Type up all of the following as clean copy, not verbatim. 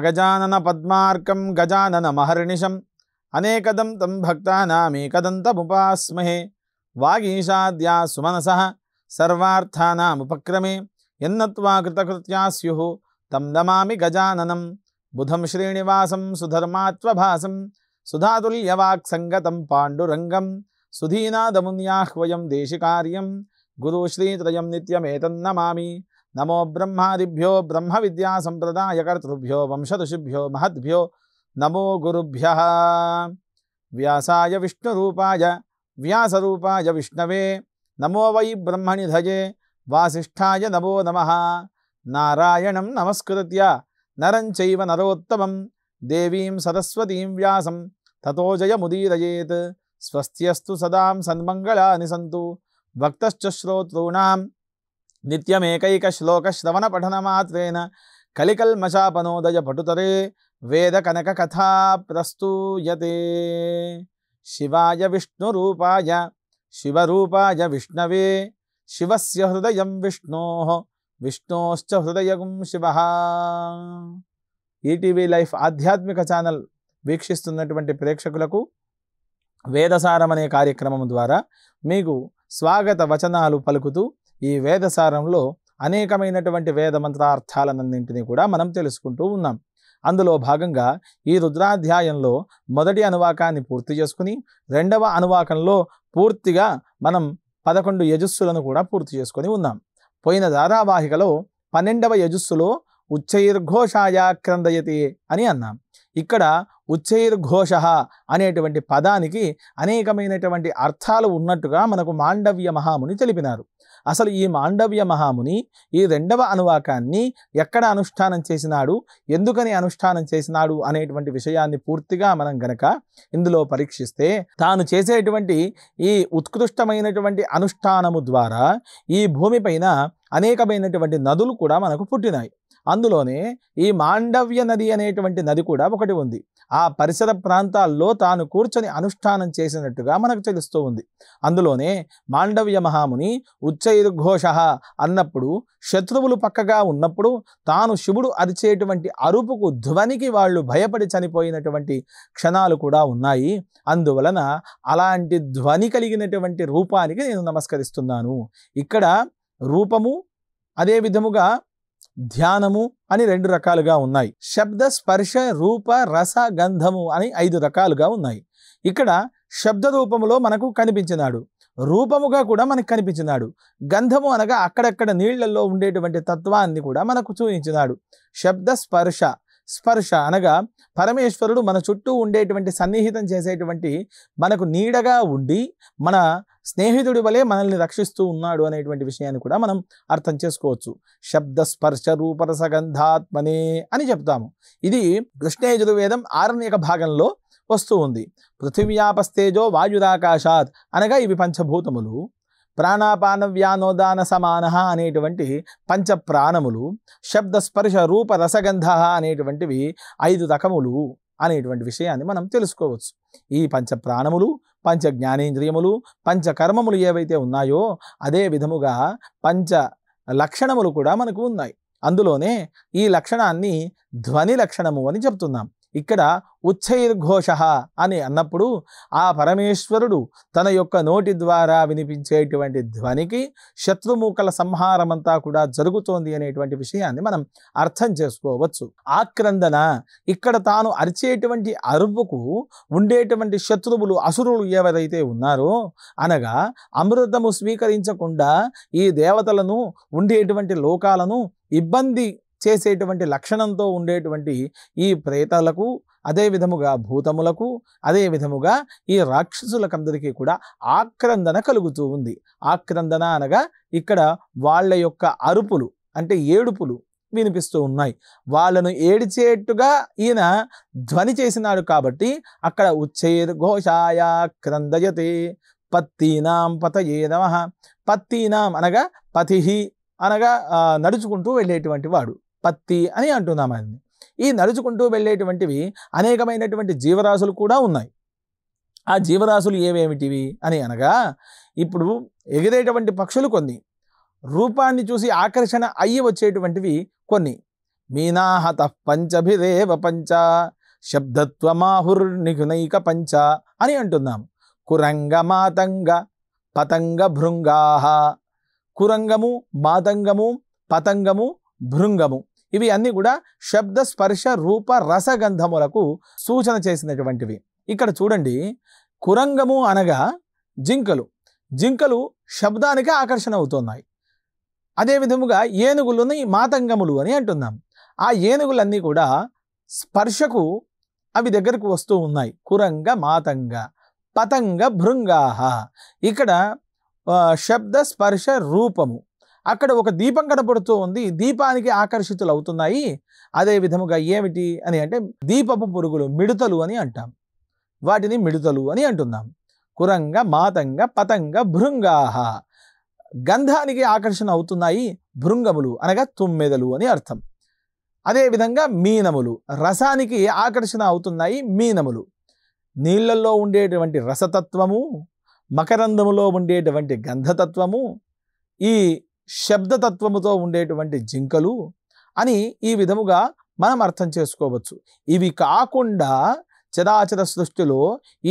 అగజానన పద్మార్కం గజానన మహర్నిశం అనేకదం తం భక్తానామేకదంతముపాస్మహే వాగీషాద్యా సుమనసః సర్వార్థానాముపక్రమే యన్నత్వా కృతకృత్యా స్యుః తం నమామి గజాననం బుధం శ్రీనివాసం సుధర్మాత్వభాసం సుధాతుల్యవాక్ సంగతం పాండురంగం సుధీనాదమున్యాహ్వయం దేశికార్యం గురుశ్రీత్రయం నిత్యమేతన్నమామి నమో బ్రహ్మాదిభ్యో బ్రహ్మ విద్యా సంప్రదాయకర్తృభ్యో వంశఋషిభ్యో మహద్భ్యో నమో గురుభ్యః వ్యాసాయ విష్ణురూపాయ వ్యాసరూపాయ విష్ణవే నమో వై బ్రహ్మనిధయే వాసిష్ఠాయ నమో నమః నారాయణం నమస్కృత్య నరం చైవ నరోత్తమం దేవీం సరస్వతీం వ్యాసం తతో జయముదీరయేత్ స్వస్త్యస్తు సదాం సన్మంగళాని సంతు భక్తశ్చ శ్రోతॄణాం నిత్యమేకైక శ్లోక శ్రవణ పఠన మాత్రేణ కలికల్మషాపనోదయ పటుతరే వేద కనక కథా ప్రస్తూయతే శివాయ విష్ణురూపాయ శివరూపాయ విష్ణవే శివస్య హృదయం విష్ణోః విష్ణోశ్చ హృదయం శివః. ఈటీవీ లైఫ్ ఆధ్యాత్మిక ఛానల్ వీక్షిస్తున్నటువంటి ప్రేక్షకులకు వేదసారం అనే కార్యక్రమం ద్వారా మీకు స్వాగత వచనాలు పలుకుతూ ఈ వేదసారంలో అనేకమైనటువంటి వేద మంత్రార్థాలన్నింటినీ కూడా మనం తెలుసుకుంటూ ఉన్నాం. అందులో భాగంగా ఈ రుద్రాధ్యాయంలో మొదటి అనువాకాన్ని పూర్తి చేసుకుని రెండవ అనువాకంలో పూర్తిగా మనం 11 యజస్సులను కూడా పూర్తి చేసుకొని ఉన్నాం. పోయిన ధారావాహికలో 12వ యజస్సులో ఉచ్చైర్ఘోషాయ క్రందయతి అని అన్నాం. ఇక్కడ ఉచ్చైర్ఘోష అనేటువంటి పదానికి అనేకమైనటువంటి అర్థాలు ఉన్నట్టుగా మనకు మాండవ్య మహాముని తెలిపినారు. అసలు ఈ మాండవ్య మహాముని ఈ రెండవ అనువాకాన్ని ఎక్కడ అనుష్ఠానం చేసినాడు, ఎందుకని అనుష్ఠానం చేసినాడు అనేటువంటి విషయాన్ని పూర్తిగా మనం గనక ఇందులో పరీక్షిస్తే తాను చేసేటువంటి ఈ ఉత్కృష్టమైనటువంటి అనుష్ఠానము ద్వారా ఈ భూమిపైన అనేకమైనటువంటి నదులు కూడా మనకు పుట్టినాయి. అందులోనే ఈ మాండవ్య నది అనేటువంటి నది కూడా ఒకటి ఉంది. ఆ పరిసర ప్రాంతాల్లో తాను కూర్చొని అనుష్ఠానం చేసినట్టుగా మనకు తెలుస్తూ ఉంది. అందులోనే మాండవ్య మహాముని ఉచ్చైర్ఘోష అన్నప్పుడు శత్రువులు పక్కగా ఉన్నప్పుడు తాను శివుడు అరిచేటువంటి అరుపుకు ధ్వనికి వాళ్ళు భయపడి చనిపోయినటువంటి క్షణాలు కూడా ఉన్నాయి. అందువలన అలాంటి ధ్వని కలిగినటువంటి రూపానికి నేను నమస్కరిస్తున్నాను. ఇక్కడ రూపము అదే విధముగా ధ్యానము అని 2 రకాలుగా ఉన్నాయి. శబ్ద స్పర్శ రూప రస గంధము అని 5 రకాలుగా ఉన్నాయి. ఇక్కడ శబ్ద రూపములో మనకు కనిపించినాడు, రూపముగా కూడా మనకు కనిపించినాడు, గంధము అనగా అక్కడక్కడ నీళ్లలో ఉండేటువంటి తత్వాన్ని కూడా మనకు చూపించినాడు. శబ్ద స్పర్శ, స్పర్శ అనగా పరమేశ్వరుడు మన చుట్టూ ఉండేటువంటి సన్నిహితం చేసేటువంటి మనకు నీడగా ఉండి మన స్నేహితుడి వలె మనల్ని రక్షిస్తూ ఉన్నాడు అనేటువంటి విషయాన్ని కూడా మనం అర్థం చేసుకోవచ్చు. శబ్ద స్పర్శ రూపరసగంధాత్మనే అని చెప్తాము. ఇది కృష్ణయజుర్వేదం ఆరణ్యక భాగంలో వస్తూ ఉంది. పృథివ్యాపస్తేజో వాయురాకాశాత్ అనగా ఇవి పంచభూతములు, ప్రాణాపాన వ్యానోదాన సమాన అనేటువంటి పంచ ప్రాణములు, శబ్ద స్పర్శ రూప రసగంధ అనేటువంటివి 5 రకములు అనేటువంటి విషయాన్ని మనం తెలుసుకోవచ్చు. ఈ పంచ ప్రాణములు, పంచ జ్ఞానేంద్రియములు, పంచ కర్మములు ఏవైతే ఉన్నాయో అదే విధముగా పంచ లక్షణములు కూడా మనకు ఉన్నాయి. అందులోనే ఈ లక్షణాన్ని ధ్వని లక్షణము అని చెప్తున్నాం. ఇక్కడ ఉచ్చైర్ఘోష అని అన్నప్పుడు ఆ పరమేశ్వరుడు తన యొక్క నోటి ద్వారా వినిపించేటువంటి ధ్వనికి శత్రుమూకల సంహారమంతా కూడా జరుగుతోంది అనేటువంటి విషయాన్ని మనం అర్థం చేసుకోవచ్చు. ఆక్రందన, ఇక్కడ తాను అరిచేటువంటి అరుపుకు ఉండేటువంటి శత్రువులు అసురులు ఎవరైతే ఉన్నారో అనగా అమృతము స్వీకరించకుండా ఈ దేవతలను ఉండేటువంటి లోకాలను ఇబ్బంది చేసేటువంటి లక్షణంతో ఉండేటువంటి ఈ ప్రేతాలకు, అదే విధముగా భూతములకు, అదే విధముగా ఈ రాక్షసులకందరికీ కూడా ఆక్రందన కలుగుతూ ఉంది. ఆక్రందన అనగా ఇక్కడ వాళ్ళ యొక్క అరుపులు అంటే ఏడుపులు వినిపిస్తూ ఉన్నాయి. వాళ్ళను ఏడిచేట్టుగా ఈయన ధ్వని చేసినాడు కాబట్టి అక్కడ ఉచ్చైర్ఘోషాయ క్రందయతే పత్తీనాం పతయే నమః. పత్తీనాం అనగా పతిహి అనగా నడుచుకుంటూ వెళ్ళేటువంటి వాడు, పత్తి అని అంటున్నాం. అది ఈ నడుచుకుంటూ వెళ్ళేటువంటివి అనేకమైనటువంటి జీవరాశులు కూడా ఉన్నాయి. ఆ జీవరాశులు ఏవేమిటివి అని అనగా ఇప్పుడు ఎగిరేటువంటి పక్షులు కొన్ని, రూపాన్ని చూసి ఆకర్షణ అయ్యి వచ్చేటువంటివి కొన్ని, మీనాహత పంచభిరేవ పంచ శబ్దత్వమాహుర్నిఘునైక పంచ అని అంటున్నాం. కురంగ మాతంగ పతంగ భృంగాహ. కురంగము, మాతంగము, పతంగము, భృంగము ఇవి అన్నీ కూడా శబ్ద స్పర్శ రూప రసగంధములకు సూచన చేసినటువంటివి. ఇక్కడ చూడండి, కురంగము అనగా జింకలు. జింకలు శబ్దానికి ఆకర్షణ అవుతున్నాయి. అదే విధముగా ఏనుగులని మాతంగములు అని అంటున్నాం. ఆ ఏనుగులన్నీ కూడా స్పర్శకు అవి దగ్గరకు వస్తూ ఉన్నాయి. కురంగ మాతంగ పతంగ భృంగాహ. ఇక్కడ శబ్ద స్పర్శ రూపము. అక్కడ ఒక దీపం కనపడుతూ ఉంది, దీపానికి ఆకర్షితులు అవుతున్నాయి. అదే విధముగా ఏమిటి అని అంటే దీపపు పురుగులు, మిడుతలు అని అంటాం. వాటిని మిడుతలు అని అంటున్నాం. కురంగ మాతంగ పతంగ భృంగాహ. గంధానికి ఆకర్షణ అవుతున్నాయి భృంగములు అనగా తుమ్మెదలు అని అర్థం. అదేవిధంగా మీనములు, రసానికి ఆకర్షణ అవుతున్నాయి మీనములు. నీళ్లలో ఉండేటువంటి రసతత్వము, మకరందములో ఉండేటువంటి గంధతత్వము, ఈ శబ్దతత్వముతో ఉండేటువంటి జింకలు అని ఈ విధముగా మనం అర్థం చేసుకోవచ్చు. ఇవి కాకుండా చరాచర సృష్టిలో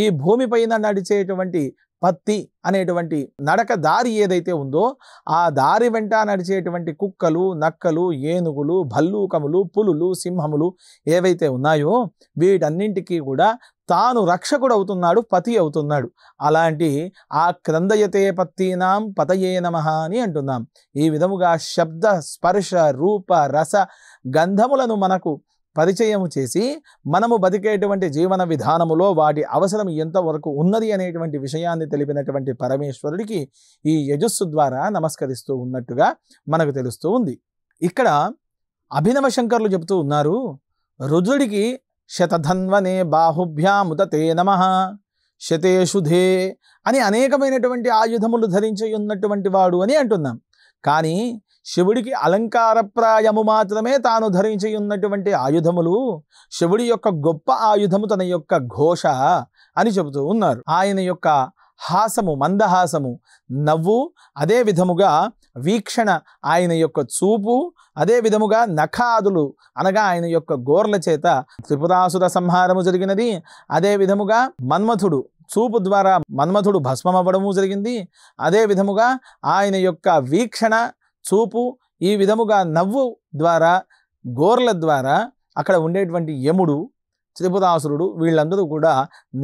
ఈ భూమిపైన నడిచేటువంటి పత్తి అనేటువంటి నడక దారి ఏదైతే ఉందో ఆ దారి వెంట నడిచేటువంటి కుక్కలు, నక్కలు, ఏనుగులు, భల్లూకములు, పులులు, సింహములు ఏవైతే ఉన్నాయో వీటన్నింటికీ కూడా తాను రక్షకుడు అవుతున్నాడు, పతి అవుతున్నాడు. అలాంటి ఆ క్రందయతే పత్తీనాం పతయే నమః అని అంటున్నాం. ఈ విధముగా శబ్ద స్పర్శ రూప రస గంధములను మనకు పరిచయం చేసి మనము బతికేటువంటి జీవన విధానములో వాటి అవసరం ఎంతవరకు ఉన్నది అనేటువంటి విషయాన్ని తెలిపినటువంటి పరమేశ్వరుడికి ఈ యజస్సు ద్వారా నమస్కరిస్తూ ఉన్నట్టుగా మనకు తెలుస్తూ ఉంది. ఇక్కడ అభినవ శంకరులు చెబుతూ ఉన్నారు, రుద్రుడికి శతధన్వనే బాహుభ్యాముదతే నమః శతేషుధే అని అనేకమైనటువంటి ఆయుధములు ధరించి ఉన్నటువంటి వాడు అని అంటున్నాం. కానీ శివుడికి అలంకారప్రాయము మాత్రమే తాను ధరించి ఉన్నటువంటి ఆయుధములు, శివుడి యొక్క గొప్ప ఆయుధము తన యొక్క ఘోష అని చెబుతూ ఉన్నారు. ఆయన యొక్క హాసము, మందహాసము, నవ్వు, అదే విధముగా వీక్షణ, ఆయన యొక్క చూపు, అదే విధముగా నఖాదులు అనగా ఆయన యొక్క గోర్ల చేత త్రిపురాసుర సంహారము జరిగినది. అదే విధముగా మన్మథుడు చూపు ద్వారా మన్మథుడు భస్మమవ్వడము జరిగింది. అదే విధముగా ఆయన యొక్క వీక్షణ, చూపు, ఈ విధముగా నవ్వు ద్వారా, గోర్ల ద్వారా అక్కడ ఉండేటువంటి యముడు, త్రిపురాసురుడు వీళ్ళందరూ కూడా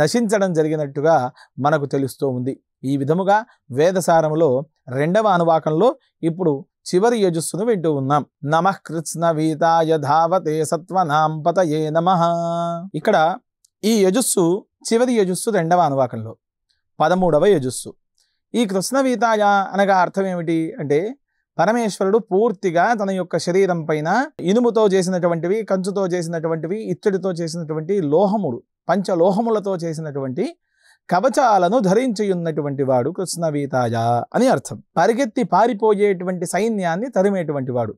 నశించడం జరిగినట్టుగా మనకు తెలుస్తూ ఉంది. ఈ విధముగా వేదసారములో 2వ అనువాకంలో ఇప్పుడు చివరి యజస్సును వింటూ ఉన్నాం. నమః కృత్స్న వీతాయ ధావతే సత్వనాం పతయే నమః. ఇక్కడ ఈ యజస్సు చివరి యజస్సు 2వ అనువాకంలో 13వ యజస్సు. ఈ కృష్ణవీతాయ అనగా అర్థం ఏమిటి అంటే పరమేశ్వరుడు పూర్తిగా తన యొక్క శరీరం పైన ఇనుముతో చేసినటువంటివి, కంచుతో చేసినటువంటివి, ఇత్తడితో చేసినటువంటి లోహములు, పంచలోహములతో చేసినటువంటి కవచాలను ధరించి ఉన్నటువంటి వాడు కృష్ణవీతాయ అని అర్థం. పరిగెత్తి పారిపోయేటువంటి సైన్యాన్ని తరిమేటువంటి వాడు.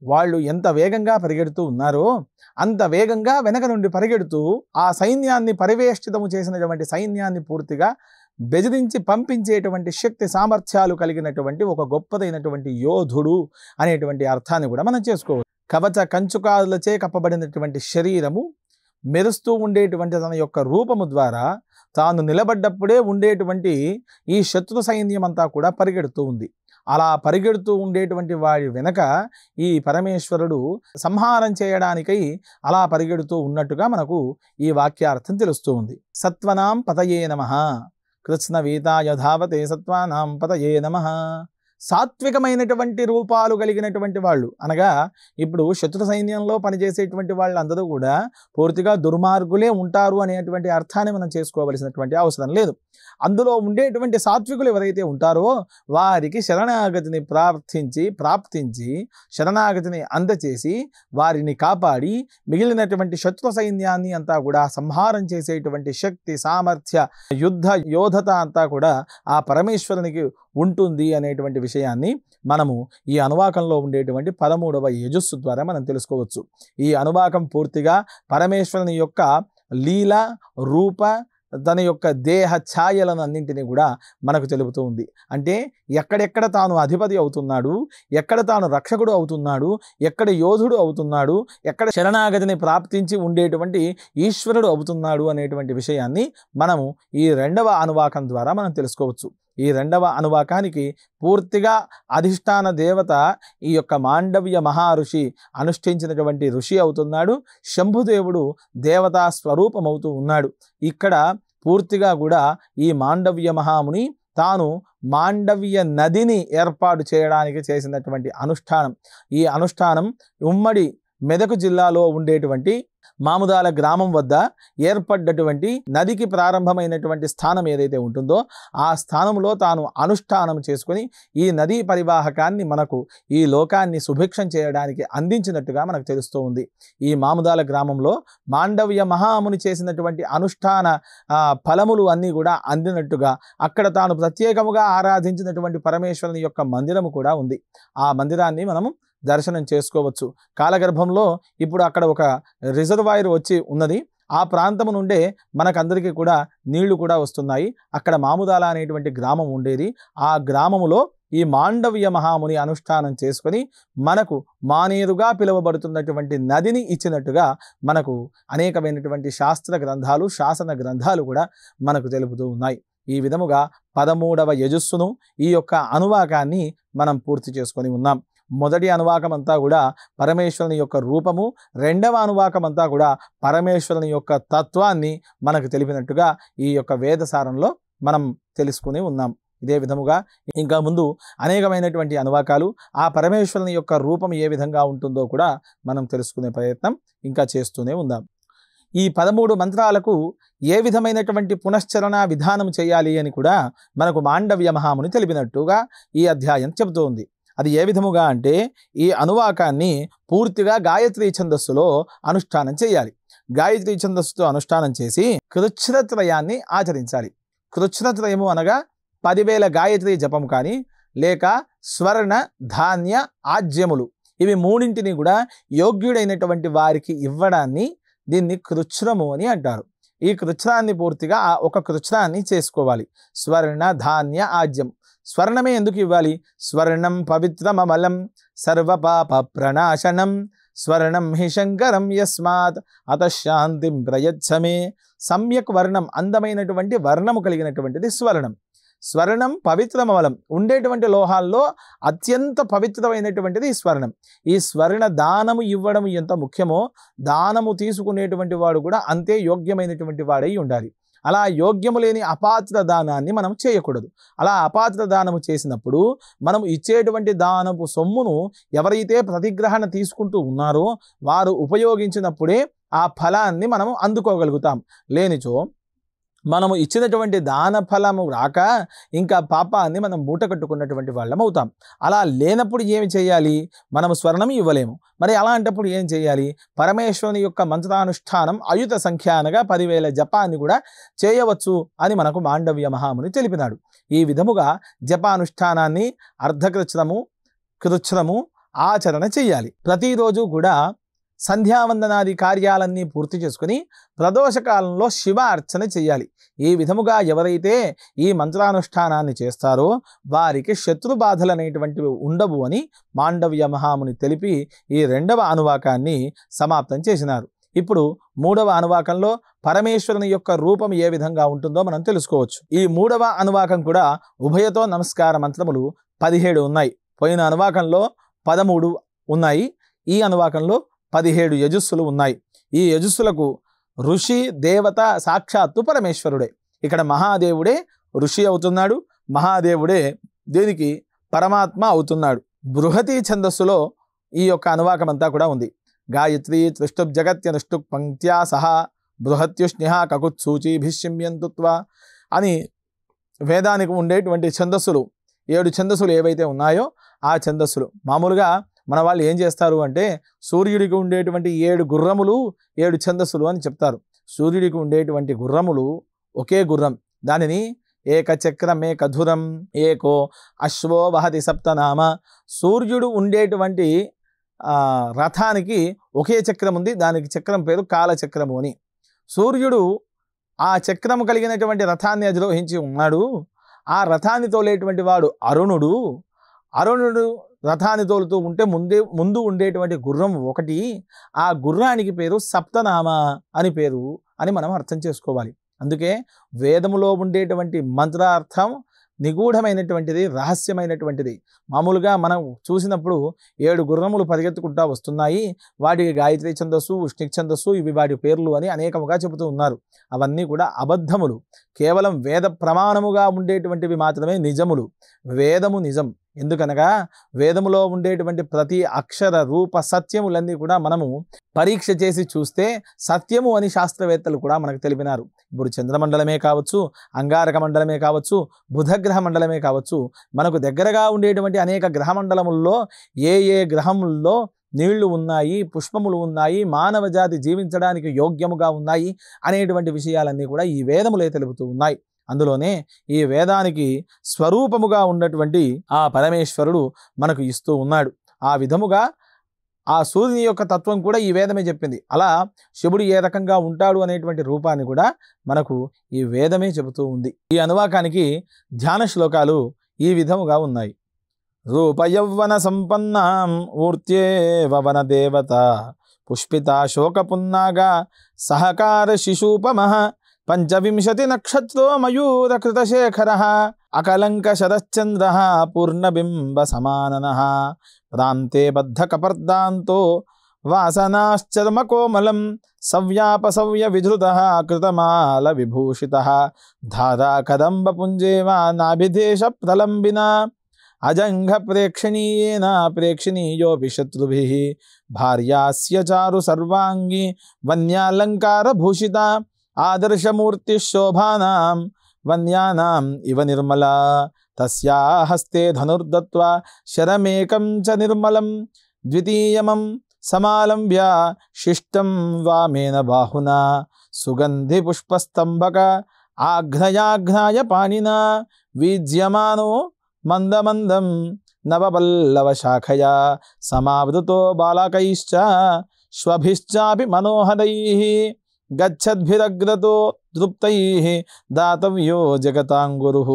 వాళ్ళు ఎంత వేగంగా పరిగెడుతూ ఉన్నారో అంత వేగంగా వెనక నుండి పరిగెడుతూ ఆ సైన్యాన్ని పరివేష్టితము చేసినటువంటి సైన్యాన్ని పూర్తిగా బెదిరించి పంపించేటువంటి శక్తి సామర్థ్యాలు కలిగినటువంటి ఒక గొప్పదైనటువంటి యోధుడు అనేటువంటి అర్థాన్ని కూడా మనం చేసుకోవచ్చు. కవచ కంచుకాలచే కప్పబడినటువంటి శరీరము, మెరుస్తూ ఉండేటువంటి తన యొక్క రూపము ద్వారా తాను నిలబడ్డప్పుడే ఉండేటువంటి ఈ శత్రు సైన్యం అంతా కూడా పరిగెడుతూ ఉంది. అలా పరిగెడుతూ ఉండేటువంటి వాడి వెనక ఈ పరమేశ్వరుడు సంహారం చేయడానికై అలా పరిగెడుతూ ఉన్నట్టుగా మనకు ఈ వాక్యార్థం తెలుస్తూ ఉంది. సత్వనాం పతయే నమః కృష్ణవీతాయ ధావతే సత్వానాం పతయే నమః. సాత్వికమైనటువంటి రూపాలు కలిగినటువంటి వాళ్ళు అనగా ఇప్పుడు శత్రు సైన్యంలో పనిచేసేటువంటి వాళ్ళందరూ కూడా పూర్తిగా దుర్మార్గులే ఉంటారు అనేటువంటి అర్థాన్ని మనం చేసుకోవలసినటువంటి అవసరం లేదు. అందులో ఉండేటువంటి సాత్వికులు ఎవరైతే ఉంటారో వారికి శరణాగతిని ప్రాప్తించి శరణాగతిని అందచేసి వారిని కాపాడి మిగిలినటువంటి శత్రు సైన్యాన్ని అంతా కూడా సంహారం చేసేటువంటి శక్తి, సామర్థ్య, యుద్ధ యోధత అంతా కూడా ఆ పరమేశ్వరునికి ఉంటుంది అనేటువంటి విషయాన్ని మనము ఈ అనువాకంలో ఉండేటువంటి 13వ యజస్సు ద్వారా మనం తెలుసుకోవచ్చు. ఈ అనువాకం పూర్తిగా పరమేశ్వరుని యొక్క లీల, రూప, తన యొక్క దేహ ఛాయలను అన్నింటినీ కూడా మనకు తెలుపుతూ ఉంది. అంటే ఎక్కడెక్కడ తాను అధిపతి అవుతున్నాడు, ఎక్కడ తాను రక్షకుడు అవుతున్నాడు, ఎక్కడ యోధుడు అవుతున్నాడు, ఎక్కడ శరణాగతిని ప్రాప్తించి ఉండేటువంటి ఈశ్వరుడు అవుతున్నాడు అనేటువంటి విషయాన్ని మనము ఈ రెండవ అనువాకం ద్వారా మనం తెలుసుకోవచ్చు. ఈ రెండవ అనువాకానికి పూర్తిగా అధిష్టాన దేవత ఈ యొక్క మాండవ్య మహర్షి అనుష్ఠించినటువంటి ఋషి అవుతున్నాడు. శంభుదేవుడు దేవతా స్వరూపమవుతూ ఉన్నాడు. ఇక్కడ పూర్తిగా కూడా ఈ మాండవ్య మహాముని తాను మాండవ్య నదిని ఏర్పాటు చేయడానికి చేసినటువంటి అనుష్ఠానం. ఈ అనుష్ఠానం ఉమ్మడి మెదక్ జిల్లాలో ఉండేటువంటి మాముదాల గ్రామం వద్ద ఏర్పడ్డటువంటి నదికి ప్రారంభమైనటువంటి స్థానం ఏదైతే ఉంటుందో ఆ స్థానంలో తాను అనుష్ఠానం చేసుకొని ఈ నదీ పరివాహకాన్ని మనకు ఈ లోకాన్ని సుభిక్షం చేయడానికి అందించినట్టుగా మనకు తెలుస్తూ ఉంది. ఈ మాముదాల గ్రామంలో మాండవ్య మహాముని చేసినటువంటి అనుష్ఠాన ఫలములు అన్నీ కూడా అందినట్టుగా అక్కడ తాను ప్రత్యేకముగా ఆరాధించినటువంటి పరమేశ్వరుని యొక్క మందిరము కూడా ఉంది. ఆ మందిరాన్ని మనము దర్శనం చేసుకోవచ్చు. కాలగర్భంలో ఇప్పుడు అక్కడ ఒక రిజర్వాయర్ వచ్చి ఉన్నది. ఆ ప్రాంతం నుండే మనకందరికీ కూడా నీళ్లు కూడా వస్తున్నాయి. అక్కడ మాముదాల అనేటువంటి గ్రామం ఉండేది. ఆ గ్రామములో ఈ మాండవ్య మహాముని అనుష్ఠానం చేసుకొని మనకు మానేరుగా పిలువబడుతున్నటువంటి నదిని ఇచ్చినట్టుగా మనకు అనేకమైనటువంటి శాస్త్ర గ్రంథాలు, శాసన గ్రంథాలు కూడా మనకు తెలుపుతూ ఉన్నాయి. ఈ విధముగా 13వ యజస్సును ఈ యొక్క అనువాకాన్ని మనం పూర్తి చేసుకొని ఉన్నాం. మొదటి అనువాకం అంతా కూడా పరమేశ్వరుని యొక్క రూపము, రెండవ అనువాకం అంతా కూడా పరమేశ్వరుని యొక్క తత్వాన్ని మనకు తెలిపినట్టుగా ఈ యొక్క వేదసారంలో మనం తెలుసుకుని ఉన్నాం. ఇదే విధముగా ఇంకా ముందు అనేకమైనటువంటి అనువాకాలు, ఆ పరమేశ్వరుని యొక్క రూపం ఏ విధంగా ఉంటుందో కూడా మనం తెలుసుకునే ప్రయత్నం ఇంకా చేస్తూనే ఉందాం. ఈ 13 మంత్రాలకు ఏ విధమైనటువంటి పునశ్చరణ విధానం చేయాలి అని కూడా మనకు మాండవ్య మహాముని తెలిపినట్టుగా ఈ అధ్యాయం చెబుతోంది. అది ఏ విధముగా అంటే ఈ అనువాకాన్ని పూర్తిగా గాయత్రీ ఛందస్సులో అనుష్ఠానం చేయాలి. గాయత్రీ ఛందస్సుతో అనుష్ఠానం చేసి కృచ్ఛ్రత్రయాన్ని ఆచరించాలి. కృచ్ఛ్రత్రయము అనగా 10,000 గాయత్రీ జపం కానీ లేక స్వర్ణ ధాన్య ఆజ్యములు, ఇవి మూడింటిని కూడా యోగ్యుడైనటువంటి వారికి ఇవ్వడాన్ని దీన్ని కృచ్ఛ్రము అని అంటారు. ఈ కృచ్ఛ్రాన్ని పూర్తిగా ఒక కృచ్ఛ్రాన్ని చేసుకోవాలి. స్వర్ణ ధాన్య ఆజ్యం. స్వర్ణమే ఎందుకు ఇవ్వాలి? స్వర్ణం పవిత్రమమలం సర్వపాప ప్రణాశనం స్వర్ణం హి శంకరం యస్మాత్ అతశాంతిం ప్రయచ్చమే. సమ్యక్ వర్ణం, అందమైనటువంటి వర్ణము కలిగినటువంటిది స్వర్ణం. స్వర్ణం పవిత్రమమలం, ఉండేటువంటి లోహాల్లో అత్యంత పవిత్రమైనటువంటిది స్వర్ణం. ఈ స్వర్ణ దానము ఇవ్వడం ఎంత ముఖ్యమో దానము తీసుకునేటువంటి వాడు కూడా అంతే యోగ్యమైనటువంటి వాడై ఉండాలి. అలా యోగ్యము లేని అపాత్ర దానాన్ని మనం చేయకూడదు. అలా అపాత్ర దానము చేసినప్పుడు మనం ఇచ్చేటువంటి దానపు సొమ్మును ఎవరైతే ప్రతిగ్రహణ తీసుకుంటూ ఉన్నారో వారు ఉపయోగించినప్పుడే ఆ ఫలాన్ని మనం అందుకోగలుగుతాం. లేనిచో మనము ఇచ్చినటువంటి దాన ఫలము రాక ఇంకా పాపాన్ని మనం మూట కట్టుకున్నటువంటి వాళ్ళం అవుతాం. అలా లేనప్పుడు ఏమి చేయాలి? మనము స్వర్ణం ఇవ్వలేము. మరి అలాంటప్పుడు ఏం చేయాలి? పరమేశ్వరుని యొక్క మంత్రానుష్ఠానం అయుత సంఖ్య అనగా 10,000 జపాన్ని కూడా చేయవచ్చు అని మనకు మాండవ్య మహాముని తెలిపినాడు. ఈ విధముగా జపానుష్ఠానాన్ని అర్ధకృచ్ఛ్రము, కృచ్ఛ్రము ఆచరణ చేయాలి. ప్రతిరోజు కూడా సంధ్యావందనాది కార్యాలన్నీ పూర్తి చేసుకుని ప్రదోషకాలంలో శివ అర్చన చేయాలి. ఈ విధముగా ఎవరైతే ఈ మంత్రానుష్ఠానాన్ని చేస్తారో వారికి శత్రు బాధలు అనేటువంటివి ఉండవు అని మాండవ్య మహాముని తెలిపి ఈ రెండవ అనువాకాన్ని సమాప్తం చేసినారు. ఇప్పుడు మూడవ అనువాకంలో పరమేశ్వరుని యొక్క రూపం ఏ విధంగా ఉంటుందో మనం తెలుసుకోవచ్చు. ఈ మూడవ అనువాకం కూడా ఉభయతో నమస్కార మంత్రములు 17 ఉన్నాయి. పోయిన అనువాకంలో 13 ఉన్నాయి. ఈ అనువాకంలో 17 యజస్సులు ఉన్నాయి. ఈ యజస్సులకు ఋషి దేవత సాక్షాత్తు పరమేశ్వరుడే. ఇక్కడ మహాదేవుడే ఋషి అవుతున్నాడు, మహాదేవుడే దీనికి పరమాత్మ అవుతున్నాడు. బృహతి ఛందస్సులో ఈ యొక్క అనువాకం అంతా కూడా ఉంది. గాయత్రీ త్రిష్టుప్ జగత్యనుష్టుప్ పంక్త్యా సహా బృహత్యుష్ణ్య కకుత్సూచీభిష్యంతుత్వ అని వేదానికి ఉండేటువంటి ఛందస్సులు 7 ఛందస్సులు ఏవైతే ఉన్నాయో ఆ ఛందస్సులు మామూలుగా మన వాళ్ళు ఏం చేస్తారు అంటే సూర్యుడికి ఉండేటువంటి 7 గుర్రములు 7 ఛందస్సులు అని చెప్తారు. సూర్యుడికి ఉండేటువంటి గుర్రములు ఒకే గుర్రం, దానిని ఏకచక్రమే కధురం ఏకో అశ్వో వహతి సప్తనామ. సూర్యుడు ఉండేటువంటి రథానికి ఒకే చక్రం ఉంది, దానికి చక్రం పేరు కాలచక్రము అని. సూర్యుడు ఆ చక్రము కలిగినటువంటి రథాన్ని అధిరోహించి ఉన్నాడు. ఆ రథాన్ని తోలేటువంటి వాడు అరుణుడు. అరుణుడు రథాన్ని తోలుతూ ఉంటే ముందు ఉండేటువంటి గుర్రం ఒకటి. ఆ గుర్రానికి పేరు సప్తనామ అని పేరు అని మనం అర్థం చేసుకోవాలి. అందుకే వేదములో ఉండేటువంటి మంత్రార్థం నిగూఢమైనటువంటిది, రహస్యమైనటువంటిది. మామూలుగా మనం చూసినప్పుడు 7 గుర్రములు పరిగెత్తుకుంటా వస్తున్నాయి, వాటికి గాయత్రి ఛందస్సు, ఉష్ణిక్ ఛందస్సు ఇవి వాటి పేర్లు అని అనేకముగా చెబుతూ ఉన్నారు. అవన్నీ కూడా అబద్ధములు. కేవలం వేద ప్రమాణముగా ఉండేటువంటివి మాత్రమే నిజములు. వేదము నిజం. ఎందుకనగా వేదములో ఉండేటువంటి ప్రతి అక్షర రూప సత్యములన్నీ కూడా మనము పరీక్ష చేసి చూస్తే సత్యము అని శాస్త్రవేత్తలు కూడా మనకు తెలిపినారు. ఇప్పుడు చంద్రమండలమే కావచ్చు, అంగారక మండలమే కావచ్చు, బుధగ్రహ మండలమే కావచ్చు, మనకు దగ్గరగా ఉండేటువంటి అనేక గ్రహమండలముల్లో ఏ గ్రహముల్లో నీళ్లు ఉన్నాయి, పుష్పములు ఉన్నాయి, మానవ జాతి జీవించడానికి యోగ్యముగా ఉన్నాయి అనేటువంటి విషయాలన్నీ కూడా ఈ వేదములే తెలుపుతూ ఉన్నాయి. అందులోనే ఈ వేదానికి స్వరూపముగా ఉన్నటువంటి ఆ పరమేశ్వరుడు మనకు ఇస్తూ ఉన్నాడు. ఆ విధముగా ఆ సూర్యుని యొక్క తత్వం కూడా ఈ వేదమే చెప్పింది. అలా శివుడు ఏ రకంగా ఉంటాడు అనేటువంటి రూపాన్ని కూడా మనకు ఈ వేదమే చెబుతూ ఉంది. ఈ అనువాకానికి ధ్యాన శ్లోకాలు ఈ విధముగా ఉన్నాయి. రూపయౌవన సంపన్నాం ఊర్త్యేవ వన దేవత పుష్పిత శోకపున్నాగా సహకార శిశూపమః 25 నక్షత్రో మయూరకృతశేఖరః అకలంక శరశ్చంద్రః పూర్ణబింబ సమాననః ప్రాంతే బద్ధకపర్దాంతో వాసనాశ్చర్మకోమలం సవ్యాపసవ్య విధృతః కృతమాల విభూషితః ధారాకదంబపుంజేవ నాభిదేశ ప్రలంబిన అజంఘ ప్రేక్షణీయేన ప్రేక్షణీయోపి శత్రుభిః భార్యాస్య చారు సర్వాంగి వన్యాలంకార భూషిత ఆదర్శమూర్తి శోభానాం వన్యానాం ఇవ నిర్మలా తస్యా హస్తే ధనుర్దత్వా శరమేకం చ నిర్మలం ద్వితీయమం సమాలంబ్య శిష్టం వామేన బాహునా సుగంధి పుష్పస్తంభక ఆఘ్నయాఘ్నాయ పాణినా వీజ్యమానో మందమందం నవపల్లవ శాఖయా సమావృతో బాలకైశ్చ శ్వభిశ్చాపి మనోహరైః గచ్చద్భిరగ్రతో తృప్తైః దాతవ్యో జగతాంగురుః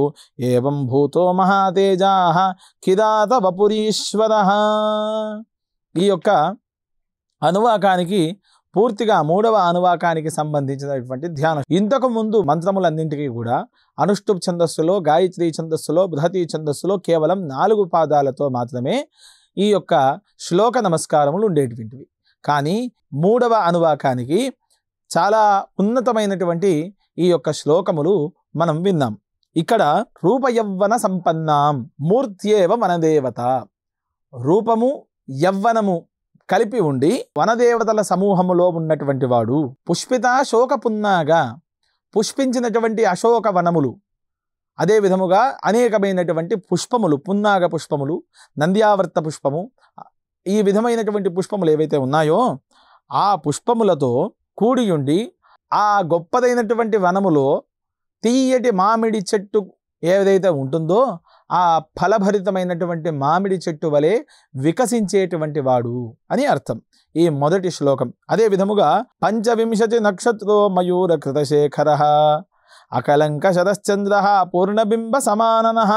ఏవం భూతో మహాతేజాః కిరాత వపురీశ్వరః. ఈ యొక్క అనువాకానికి పూర్తిగా 3వ అనువాకానికి సంబంధించినటువంటి ధ్యానం. ఇంతకు ముందు మంత్రములన్నింటికీ కూడా అనుష్టుప్ ఛందస్సులో, గాయత్రి ఛందస్సులో, బృహతి ఛందస్సులో కేవలం 4 పాదాలతో మాత్రమే ఈ యొక్క శ్లోక నమస్కారములు ఉండేటువంటివి. కానీ 3వ అనువాకానికి చాలా ఉన్నతమైనటువంటి ఈ యొక్క శ్లోకములు మనం విన్నాం. ఇక్కడ రూపయవ్వన సంపన్నాం మూర్త్యేవ వనదేవత, రూపము యవ్వనము కలిపి ఉండి వనదేవతల సమూహములో ఉన్నటువంటి వాడు, పుష్పిత శోకపున్నాగా పుష్పించినటువంటి అశోక వనములు, అదే విధముగా అనేకమైనటువంటి పుష్పములు, పున్నాగ పుష్పములు, నంద్యావర్త పుష్పము, ఈ విధమైనటువంటి పుష్పములు ఏవైతే ఉన్నాయో ఆ పుష్పములతో కూడియుండి ఆ గొప్పదైనటువంటి వనములో తీయటి మామిడి చెట్టు ఏదైతే ఉంటుందో ఆ ఫలభరితమైనటువంటి మామిడి చెట్టు వలె వికసించేటువంటి వాడు అని అర్థం ఈ మొదటి శ్లోకం. అదే విధముగా 25 నక్షత్రో మయూర కృతశేఖరః అకలంక శరశ్చంద్రః పూర్ణబింబ సమాననః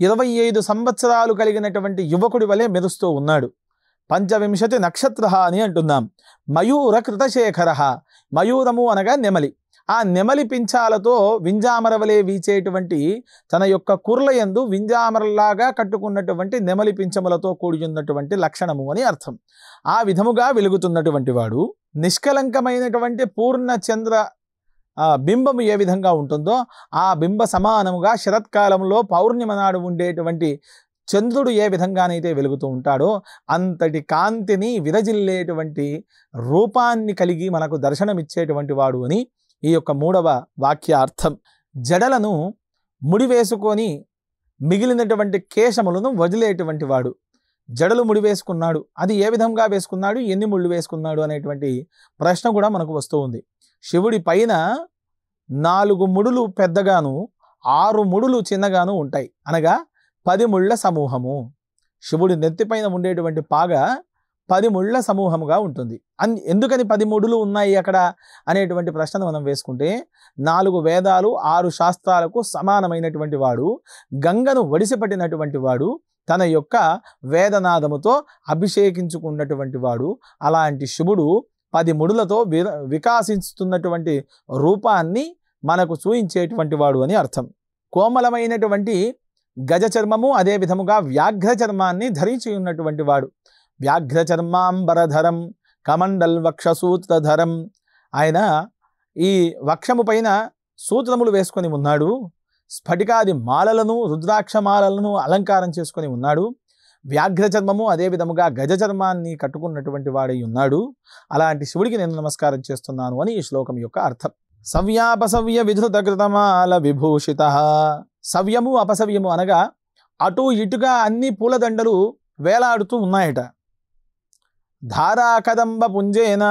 25 సంవత్సరాలు కలిగినటువంటి యువకుడి వలె మెరుస్తూ ఉన్నాడు. 25 నక్షత్ర అని అంటున్నాం. మయూర కృతశేఖరః, మయూరము అనగా నెమలి. ఆ నెమలి పింఛాలతో వింజామరవలే వీచేటువంటి తన యొక్క కుర్లయందు వింజామరలాగా కట్టుకున్నటువంటి నెమలి పింఛములతో కూడి ఉన్నటువంటి లక్షణము అని అర్థం. ఆ విధముగా వెలుగుతున్నటువంటి వాడు నిష్కలంకమైనటువంటి పూర్ణ చంద్ర బింబము ఏ విధంగా ఉంటుందో ఆ బింబ సమానముగా శరత్కాలంలో పౌర్ణిమ నాడు ఉండేటువంటి చంద్రుడు ఏ విధంగానైతే వెలుగుతూ ఉంటాడో అంతటి కాంతిని విరజిల్లేటువంటి రూపాన్ని కలిగి మనకు దర్శనమిచ్చేటువంటి వాడు అని ఈ యొక్క 3వ వాక్యార్థం. జడలను ముడివేసుకొని మిగిలినటువంటి కేశములను వదిలేటువంటి వాడు. జడలు ముడివేసుకున్నాడు, అది ఏ విధంగా వేసుకున్నాడు, ఎన్ని ముళ్ళు వేసుకున్నాడు అనేటువంటి ప్రశ్న కూడా మనకు వస్తూ ఉంది. శివుడి పైన 4 ముడులు పెద్దగాను 6 ముడులు చిన్నగాను ఉంటాయి, అనగా 10 ముళ్ళ సమూహము. శివుడి నెత్తిపైన ఉండేటువంటి పాగ 10 ముళ్ళ సమూహముగా ఉంటుంది. ఎందుకని 10 ముడులు ఉన్నాయి అక్కడ అనేటువంటి ప్రశ్నను మనం వేసుకుంటే 4 వేదాలు 6 శాస్త్రాలకు సమానమైనటువంటి వాడు, గంగను ఒడిసిపట్టినటువంటి వాడు, తన యొక్క వేదనాదముతో అభిషేకించుకున్నటువంటి వాడు. అలాంటి శివుడు 10 ముడులతో వికాసిస్తున్నటువంటి రూపాన్ని మనకు చూయించేటువంటి వాడు అని అర్థం. కోమలమైనటువంటి గజ చర్మము, అదే విధముగా వ్యాఘ్ర చర్మాన్ని ధరించి ఉన్నటువంటి వాడు. వ్యాఘ్ర చర్మాంబరధరం కమండల్ వక్షసూత్రధరం. ఆయన ఈ వక్షము పైన సూత్రములు వేసుకొని ఉన్నాడు. స్ఫటికాది మాలలను, రుద్రాక్ష మాలలను అలంకారం చేసుకొని ఉన్నాడు. వ్యాఘ్ర చర్మము, అదే విధముగా గజ చర్మాన్ని కట్టుకున్నటువంటి వాడై ఉన్నాడు. అలాంటి శివుడికి నేను నమస్కారం చేస్తున్నాను అని ఈ శ్లోకం యొక్క అర్థం. సవ్యాపసవ్య విధృత కృతమాల విభూషిత. సవ్యము అపసవ్యము అనగా అటు ఇటుగా అన్ని పూలదండలు వేలాడుతూ ఉన్నాయట. ధారా కదంబ పుంజేన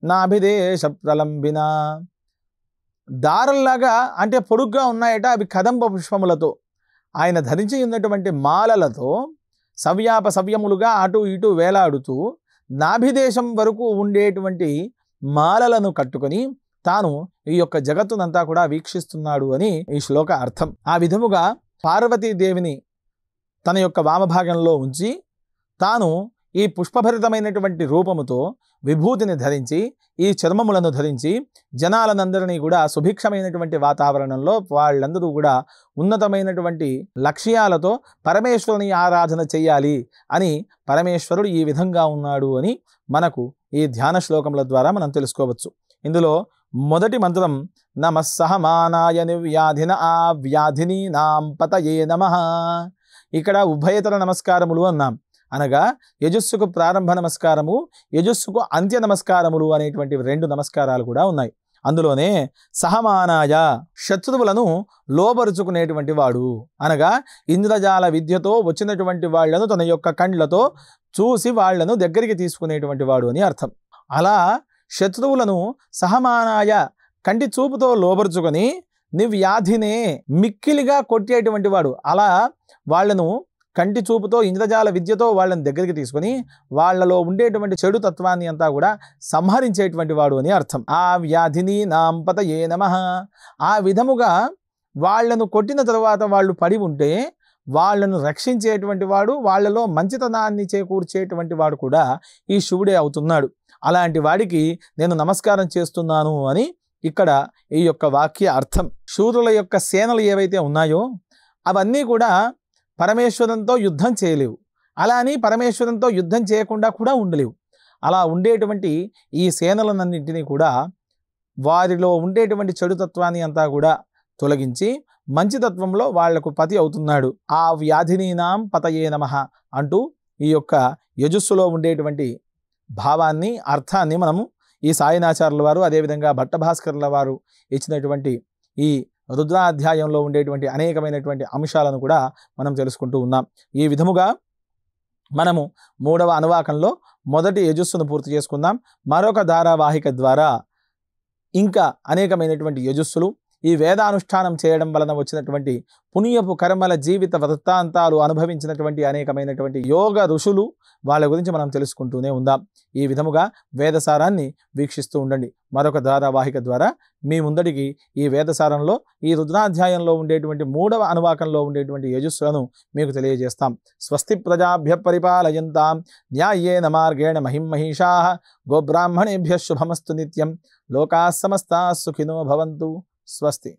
నాభిదేశ ప్రలంబిన. దారల్లాగా అంటే పొడుగ్గా ఉన్నాయట అవి కదంబ పుష్పములతో. ఆయన ధరించి ఉన్నటువంటి మాలలతో సవ్యాపసవ్యములుగా అటు ఇటు వేలాడుతూ నాభిదేశం వరకు ఉండేటువంటి మాలలను కట్టుకొని తాను ఈ యొక్క జగత్తునంతా కూడా వీక్షిస్తున్నాడు అని ఈ శ్లోక అర్థం. ఆ విధముగా పార్వతీదేవిని తన యొక్క వామభాగంలో ఉంచి తాను ఈ పుష్పభరితమైనటువంటి రూపముతో విభూతిని ధరించి, ఈ చర్మములను ధరించి జనాలనందరినీ కూడా సుభిక్షమైనటువంటి వాతావరణంలో వాళ్ళందరూ కూడా ఉన్నతమైనటువంటి లక్ష్యాలతో పరమేశ్వరుని ఆరాధన చెయ్యాలి అని పరమేశ్వరుడు ఈ విధంగా ఉన్నాడు అని మనకు ఈ ధ్యాన శ్లోకముల ద్వారా మనం తెలుసుకోవచ్చు. ఇందులో మొదటి మంత్రం నమస్సహమానాయ నివ్యాధిన ఆ వ్యాధిని నాం పతయే నమః. ఇక్కడ ఉభయతర నమస్కారములు అన్నాం. అనగా యజస్సుకు ప్రారంభ నమస్కారము, యజస్సుకు అంత్య నమస్కారములు అనేటువంటి 2 నమస్కారాలు కూడా ఉన్నాయి. అందులోనే సహమానాయ శత్రువులను లోబరుచుకునేటువంటి వాడు, అనగా ఇంద్రజాల విద్యతో వచ్చినటువంటి వాళ్లను తన యొక్క కండ్లతో చూసి వాళ్లను దగ్గరికి తీసుకునేటువంటి వాడు అని అర్థం. అలా శత్రువులను సహమానాయ కంటి చూపుతో లోబరుచుకొని నివ్యాధినే మిక్కిలిగా కొట్టేటువంటి వాడు. అలా వాళ్లను కంటి చూపుతో ఇంద్రజాల విద్యతో వాళ్ళని దగ్గరికి తీసుకొని వాళ్ళలో ఉండేటువంటి చెడు తత్వాన్ని అంతా కూడా సంహరించేటువంటి వాడు అని అర్థం. ఆ వ్యాధిని నాంపతయే నమః. ఆ విధముగా వాళ్లను కొట్టిన తర్వాత వాళ్ళు పడి ఉంటే వాళ్లను రక్షించేటువంటి వాడు, వాళ్లలో మంచితనాన్ని చేకూర్చేటువంటి వాడు కూడా ఈ శివుడే అవుతున్నాడు. అలాంటి వాడికి నేను నమస్కారం చేస్తున్నాను అని ఇక్కడ ఈ యొక్క వాక్య అర్థం. శూరుల యొక్క సేనలు ఏవైతే ఉన్నాయో అవన్నీ కూడా పరమేశ్వరంతో యుద్ధం చేయలేవు. అలా అని పరమేశ్వరంతో యుద్ధం చేయకుండా కూడా ఉండలేవు. అలా ఉండేటువంటి ఈ సేనలన్నింటినీ కూడా వారిలో ఉండేటువంటి చెడు తత్వాన్ని అంతా కూడా తొలగించి మంచితత్వంలో వాళ్లకు పతి అవుతున్నాడు. ఆ వ్యాధినీనాం పతయే నమః అంటూ ఈ యొక్క యజస్సులో ఉండేటువంటి భావాన్ని, అర్థాన్ని మనము ఈ సాయినాచార్యుల వారు, అదేవిధంగా భట్టభాస్కర్ల వారు ఇచ్చినటువంటి ఈ రుద్రాధ్యాయంలో ఉండేటువంటి అనేకమైనటువంటి అంశాలను కూడా మనం తెలుసుకుంటూ ఉన్నాం. ఈ విధముగా మనము 3వ అనువాకంలో మొదటి యజస్సును పూర్తి చేసుకుందాం. మరొక ధారావాహిక ద్వారా ఇంకా అనేకమైనటువంటి యజస్సులు, ఈ వేదానుష్ఠానం చేయడం వలన వచ్చినటువంటి పుణ్యపు కర్మల జీవిత వృత్తాంతాలు అనుభవించినటువంటి అనేకమైనటువంటి యోగ ఋషులు, వాళ్ళ గురించి మనం తెలుసుకుంటూనే ఉందాం. ఈ విధముగా వేదసారాన్ని వీక్షిస్తూ ఉండండి. మరొక ధారావాహిక ద్వారా మీ ముందటికి ఈ వేదసారంలో ఈ రుద్రాధ్యాయంలో ఉండేటువంటి 3వ అనువాకంలో ఉండేటువంటి యజస్సులను మీకు తెలియజేస్తాం. స్వస్తి ప్రజాభ్య పరిపాలయంతాం న్యాయేన మార్గేణ మహిమహీషాః గోబ్రాహ్మణేభ్యః శుభమస్తు నిత్యం. లోకాః సమస్తాః సుఖినో భవంతు. స్వస్తి.